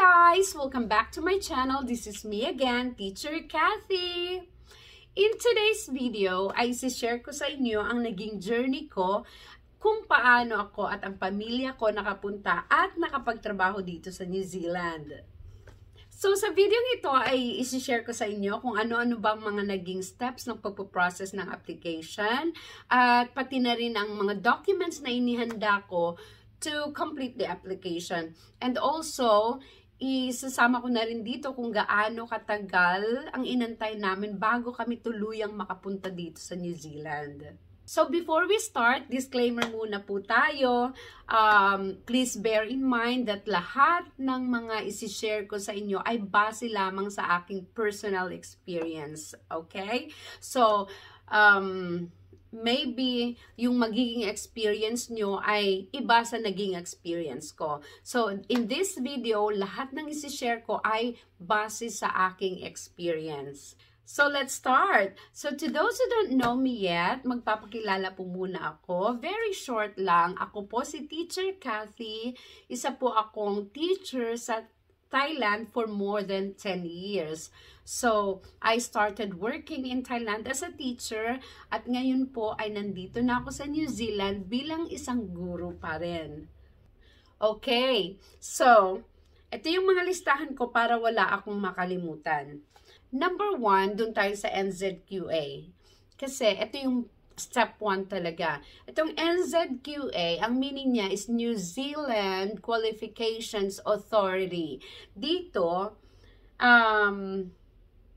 guys! Welcome back to my channel. This is me again, Teacher Kathy. In today's video, ay isi-share ko sa inyo ang naging journey ko kung paano ako at ang pamilya ko nakapunta at nakapagtrabaho dito sa New Zealand. So sa video ito ay isi-share ko sa inyo kung ano-ano bang mga naging steps ng pagpo-process ng application at pati na rin ang mga documents na inihanda ko to complete the application. And also, isasama ko na rin dito kung gaano katagal ang inantay namin bago kami tuluyang makapunta dito sa New Zealand. So before we start, disclaimer muna po tayo. Please bear in mind that lahat ng mga isi-share ko sa inyo ay base lamang sa aking personal experience. Okay? So, maybe yung magiging experience nyo ay iba sa naging experience ko. So, in this video, lahat ng isi-share ko ay base sa aking experience. So, let's start. So, to those who don't know me yet, magpapakilala po muna ako. Very short lang. Ako po si Teacher Kathy. Isa po akong teacher sa Thailand for more than 10 years. So, I started working in Thailand as a teacher at ngayon po ay nandito na ako sa New Zealand bilang isang guru pa rin. Okay, so, ito yung mga listahan ko para wala akong makalimutan. Number 1, dun tayo sa NZQA. Kasi ito yung step 1 talaga. Itong NZQA, ang meaning niya is New Zealand Qualifications Authority. Dito,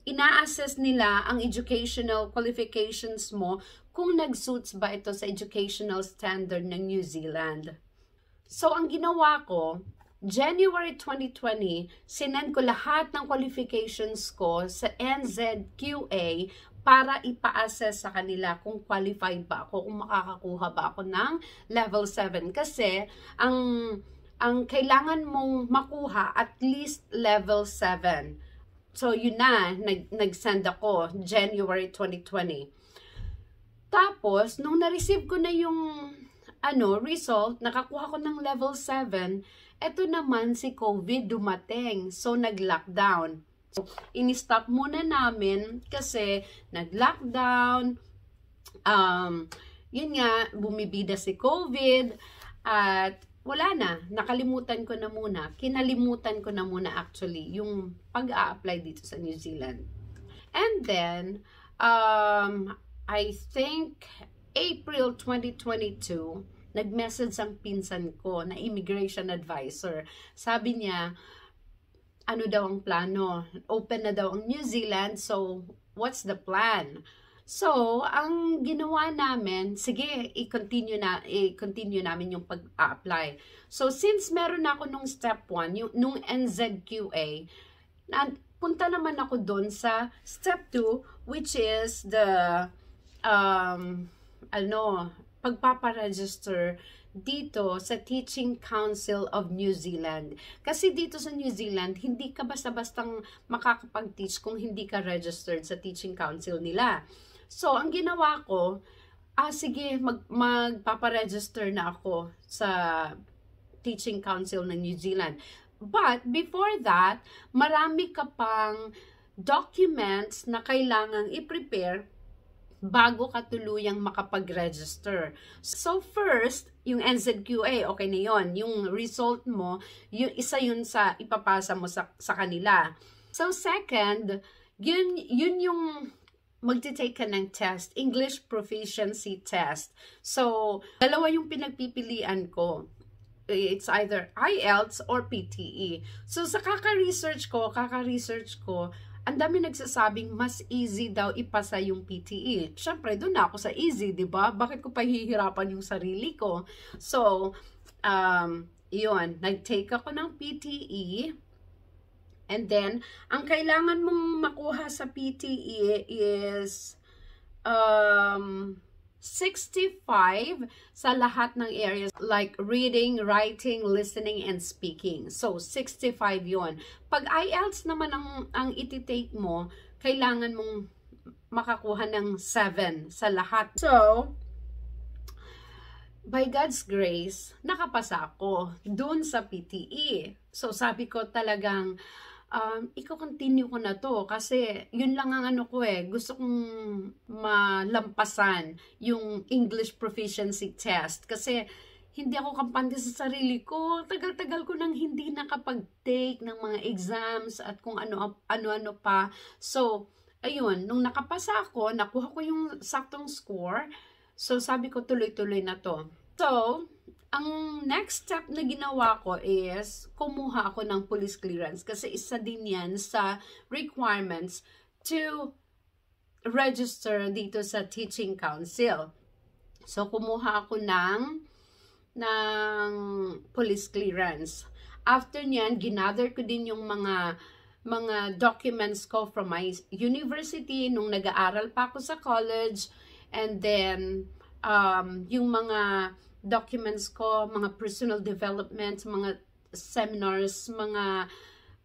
ina-assess nila ang educational qualifications mo kung nag-suits ba ito sa educational standard ng New Zealand. So, ang ginawa ko, January 2020, sinend ko lahat ng qualifications ko sa NZQA para ipa-assess sa kanila kung qualified ba ako, kung makakakuha ba ako ng level 7. Kasi, ang kailangan mong makuha at least level 7. So, yun na, nag-send ako, January 2020. Tapos, nung na-receive ko na yung result, nakakuha ko ng level 7, eto naman si COVID dumating. So, nag-lockdown. So, ini-stop muna namin kasi nag-lockdown, yun nga, bumibida si COVID, at wala na, nakalimutan ko na muna, kinalimutan ko na muna actually, yung pag-a-apply dito sa New Zealand. And then, I think, April 2022, nag-message ang pinsan ko na immigration advisor. Sabi niya, ano daw ang plano? Open na daw ang New Zealand, so what's the plan? So, ang ginawa namin, sige, i-continue namin yung pag-apply. So, since meron ako nung step 1, nung NZQA, punta naman ako doon sa step 2, which is the, pagpaparegister dito sa Teaching Council of New Zealand. Kasi dito sa New Zealand, hindi ka basta-bastang makakapag-teach kung hindi ka registered sa Teaching Council nila. So, ang ginawa ko, sige, magpaparegister na ako sa Teaching Council ng New Zealand. But, before that, marami ka pang documents na kailangang i-prepare bago ka tuluyang makapag-register. So, first, yung NZQA, okay na yon. Yung result mo, isa yun sa ipapasa mo sa kanila. So, second, yun yung magti-take ka ng test, English Proficiency Test. So, dalawa yung pinagpipilian ko. It's either IELTS or PTE. So, sa kaka-research ko, ang dami nagsasabing mas easy daw ipasa yung PTE. Siyempre, doon na ako sa easy, di ba? Bakit ko pahihirapan yung sarili ko? So, yun, nag-take ako ng PTE. And then, ang kailangan mong makuha sa PTE is 65 sa lahat ng areas like reading, writing, listening, and speaking. So, 65 yon. Pag IELTS naman ang iti-take mo, kailangan mong makakuha ng 7 sa lahat. So, by God's grace, nakapasa ako dun sa PTE. So sabi ko talagang, iko-continue ko na to kasi yun lang ang ano ko gusto kong malampasan yung English proficiency test kasi hindi ako kampante sa sarili ko. Tagal-tagal ko nang hindi nakapag-take ng mga exams at kung ano-ano pa. So, ayun, nung nakapasa ako, nakuha ko yung saktong score. So, sabi ko tuloy-tuloy na to. So, ang next step na ginawa ko is kumuha ako ng police clearance kasi isa din yan sa requirements to register dito sa teaching council. So, kumuha ako ng police clearance. After nyan, ginather ko din yung mga documents ko from my university nung nag-aaral pa ako sa college, and then yung mga documents ko, mga personal development, mga seminars, mga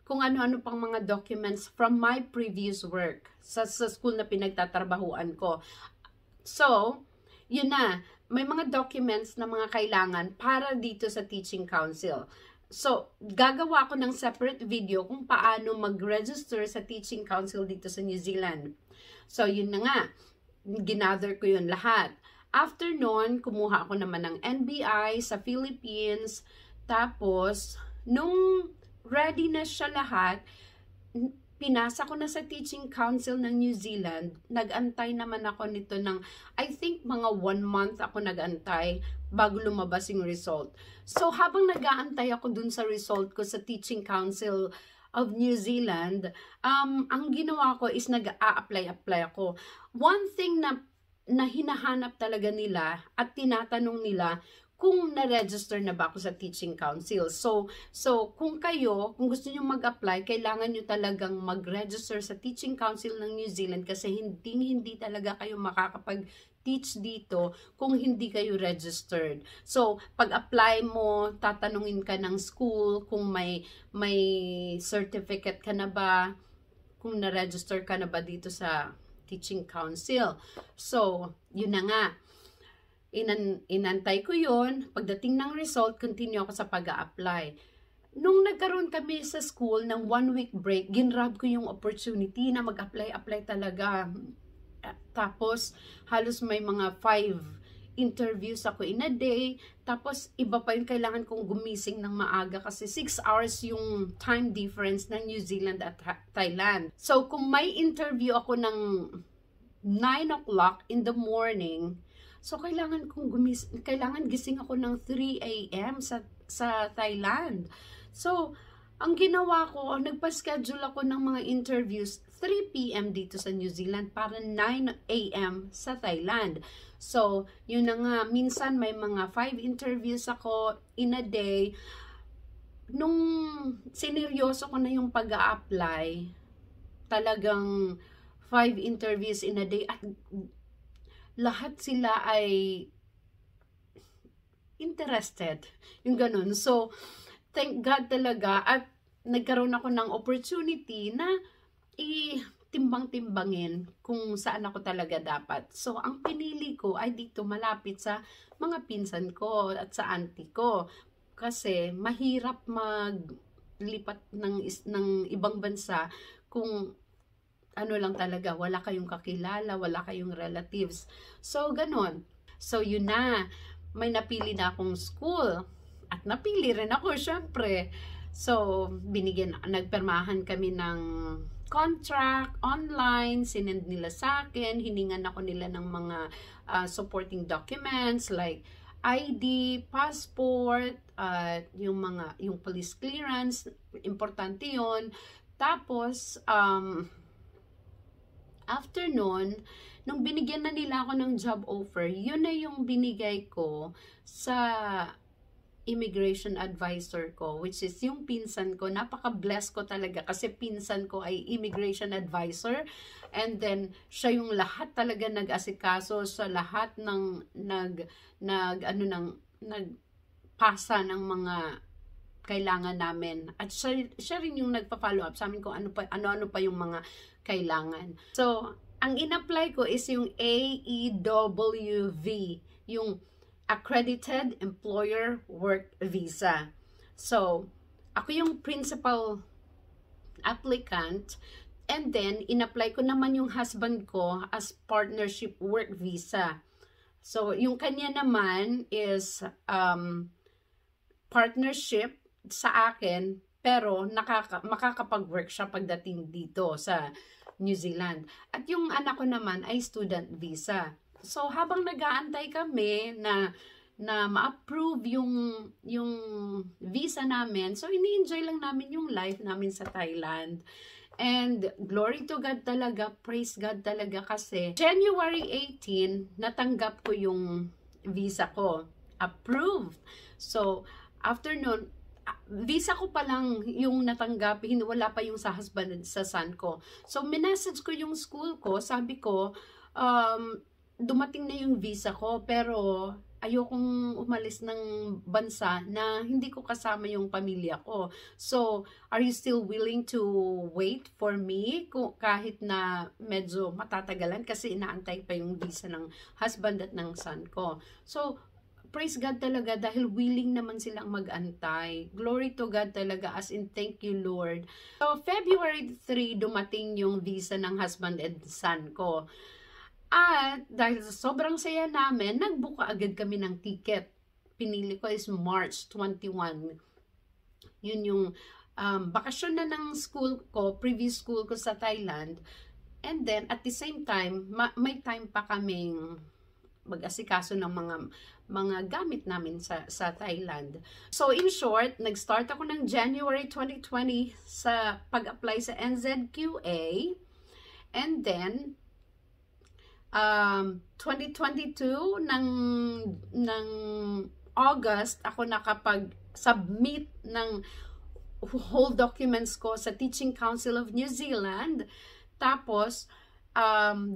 kung ano-ano pang mga documents from my previous work sa school na pinagtatrabahuan ko. So, yun na, may mga documents na mga kailangan para dito sa teaching council. So, gagawa ko ng separate video kung paano mag-register sa teaching council dito sa New Zealand. So, yun na nga, ginather ko yun lahat. After nun, kumuha ako naman ng NBI sa Philippines. Tapos, nung ready na siya lahat, pinasa ko na sa teaching council ng New Zealand. Nag-antay naman ako nito ng, I think mga 1 month ako nag-antay bago lumabas yung result. So, habang nag-aantay ako dun sa result ko sa teaching council of New Zealand, ang ginawa ko is nag-a-apply ako. One thing na hinahanap talaga nila at tinatanong nila kung na-register na ba ako sa teaching council. So kung kung gusto niyo mag-apply, kailangan niyo talagang mag-register sa teaching council ng New Zealand kasi hindi talaga kayo makakapag-teach dito kung hindi kayo registered. So, pag-apply mo, tatanungin ka ng school kung may certificate ka na ba, kung na-register ka na ba dito sa teaching council. So, yun na nga. Inantay ko yun. Pagdating ng result, continue ako sa pag-a-apply. Nung nagkaroon kami sa school ng 1 week break, ginrab ko yung opportunity na mag-apply talaga. Tapos, halos may mga 5 interviews ako in a day. Tapos, iba pa yung kailangan kong gumising ng maaga kasi 6 hours yung time difference ng New Zealand at Thailand. So, kung may interview ako ng 9 o'clock in the morning, so, kailangan gising ako ng 3 a.m. sa Thailand. So, ang ginawa ko, nagpa-schedule ako ng mga interviews 3 p.m. dito sa New Zealand para 9 a.m. sa Thailand. So, yun na nga, minsan may mga 5 interviews ako in a day. Nung sineryoso ko na yung pag-a-apply, talagang 5 interviews in a day at lahat sila ay interested. Yung ganun. So, thank God talaga at nagkaroon ako ng opportunity na timbang-timbangin kung saan ako talaga dapat. So, ang pinili ko ay dito malapit sa mga pinsan ko at sa auntie ko. Kasi mahirap maglipat ng ibang bansa kung ano lang talaga, wala kayong kakilala, wala kayong relatives. So, ganun. So, yun na. May napili na akong school. At napili rin ako, syempre. So, nagpermahan kami ng contract online, sinend nila sa akin, hiningan ako nila ng mga supporting documents like ID, passport, yung police clearance, importante yun. Tapos, after nun, nung binigyan na nila ako ng job offer, yun na yung binigay ko sa immigration advisor ko, which is yung pinsan ko. Napaka-blessed ko talaga kasi pinsan ko ay immigration advisor, and then siya yung lahat talaga nag-asikaso sa lahat ng nagpasa ng mga kailangan namin. At siya rin yung nagpa-follow up sa amin kung ano pa yung mga kailangan. So, ang in-apply ko is yung AEWV, yung accredited employer work visa. So, ako yung principal applicant, and then in-apply ko naman yung husband ko as partnership work visa. So, yung kanya naman is partnership sa akin, pero makakapag-work siya pagdating dito sa New Zealand. At yung anak ko naman ay student visa. So, habang nag-aantay kami na ma-approve yung visa namin, so ini-enjoy lang namin yung life namin sa Thailand. And glory to God talaga, praise God talaga, kasi January 18, natanggap ko yung visa ko. Approved. So, after nun, visa ko pa lang yung natanggap, wala pa yung sa husband sa son ko. So, minessage ko yung school ko, sabi ko, dumating na yung visa ko, pero ayokong umalis ng bansa na hindi ko kasama yung pamilya ko. So, are you still willing to wait for me kahit na medyo matatagalan kasi inaantay pa yung visa ng husband at ng son ko. So, praise God talaga dahil willing naman silang mag-antay. Glory to God talaga, as in thank you Lord. So, February 3, dumating yung visa ng husband and son ko. At dahil sa sobrang saya namin, nagbuka agad kami ng ticket. Pinili ko is March 21. Yun yung bakasyon na ng school ko, previous school ko sa Thailand. And then, at the same time, may time pa kaming mag-asikaso ng mga gamit namin sa Thailand. So, in short, nag-start ako ng January 2020 sa pag-apply sa NZQA. And then, 2022 ng August, ako nakapag-submit ng whole documents ko sa Teaching Council of New Zealand. Tapos,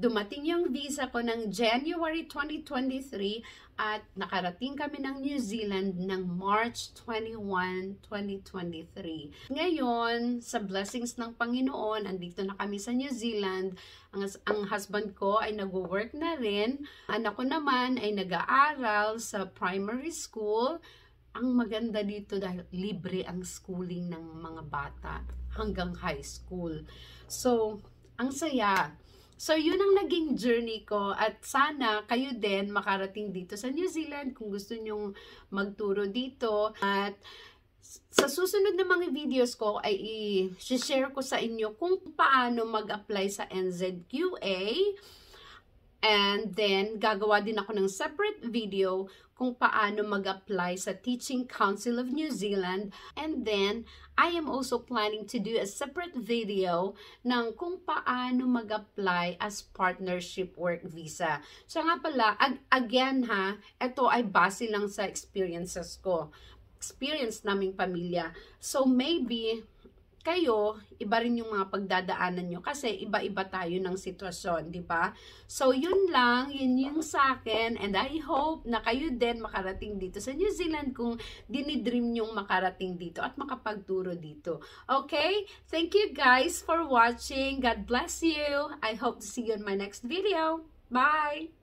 dumating yung visa ko ng January 2023 at nakarating kami ng New Zealand ng March 21, 2023. Ngayon, sa blessings ng Panginoon, andito na kami sa New Zealand. Ang husband ko ay nag-work na rin. Anak ko naman ay nag-aaral sa primary school. Ang maganda dito dahil libre ang schooling ng mga bata hanggang high school. So, ang saya. So, yun ang naging journey ko at sana kayo din makarating dito sa New Zealand kung gusto nyong magturo dito. At sa susunod na mga videos ko ay i-share ko sa inyo kung paano mag-apply sa NZQA. And then, gagawa din ako ng separate video kung paano mag-apply sa Teaching Council of New Zealand. And then, I am also planning to do a separate video ng kung paano mag-apply as partnership work visa. So nga pala, again ha, ito ay base lang sa experiences ko. Experience naming pamilya. So maybe, kayo, iba rin yung mga pagdadaanan nyo kasi iba-iba tayo ng sitwasyon, di ba? So, yun lang, yun yung sa akin, and I hope na kayo din makarating dito sa New Zealand kung dinidream nyong makarating dito at makapagturo dito. Okay? Thank you guys for watching. God bless you. I hope to see you in my next video. Bye!